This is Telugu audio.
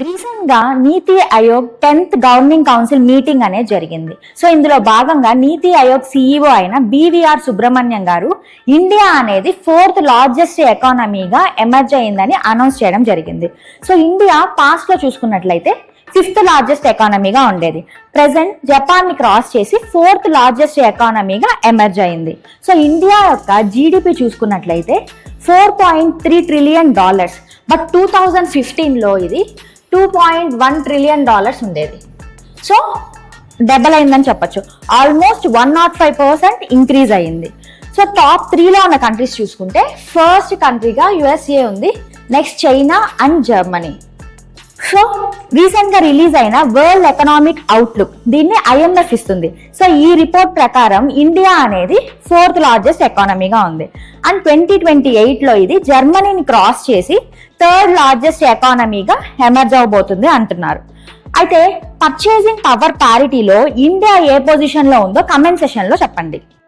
రీసెంట్ గా నీతి Aayog 10th governing council meeting అనేది జరిగింది. సో ఇందులో భాగంగా నీతి ఆయోగ్ సిఇఓ అయిన బివిఆర్ సుబ్రహ్మణ్యం గారు ఇండియా అనేది 4th లార్జెస్ట్ ఎకానమీగా ఎమర్జ్ అయిందని అనౌన్స్ చేయడం జరిగింది. సో ఇండియా పాస్ట్ లో చూసుకున్నట్లయితే 5th లార్జెస్ట్ ఎకానమీగా ఉండేది. ప్రెసెంట్ జపాన్ ని క్రాస్ చేసి 4th లార్జెస్ట్ ఎకానమీగా ఎమర్జ్ అయింది. సో ఇండియా యొక్క జీడిపి చూసుకున్నట్లయితే $4.3 ట్రిలియన్, బట్ 2015లో ఇది $2.1 ట్రిలియన్ ఉండేది. సో డబల్ అయిందని చెప్పొచ్చు. ఆల్మోస్ట్ 105% ఇంక్రీజ్ అయింది. సో టాప్ 3లో ఉన్న కంట్రీస్ చూసుకుంటే ఫస్ట్ కంట్రీగా యుఎస్ఏ ఉంది, next China and Germany. So recent గా రిలీజ్ అయిన వరల్డ్ ఎకనామిక్ అవుట్లుక్ దీన్ని ఐఎంఎఫ్ ఇస్తుంది. సో ఈ రిపోర్ట్ ప్రకారం ఇండియా అనేది 4th లార్జెస్ట్ ఎకానమీగా ఉంది అండ్ 2028లో ఇది జర్మనీని క్రాస్ చేసి 3rd లార్జెస్ట్ ఎకానమీగా ఎమర్జ్ అవబోతుంది అంటున్నారు. అయితే పర్చేసింగ్ పవర్ పారిటీలో ఇండియా ఏ పొజిషన్ లో ఉందో కమెంట్ సెషన్ లో చెప్పండి.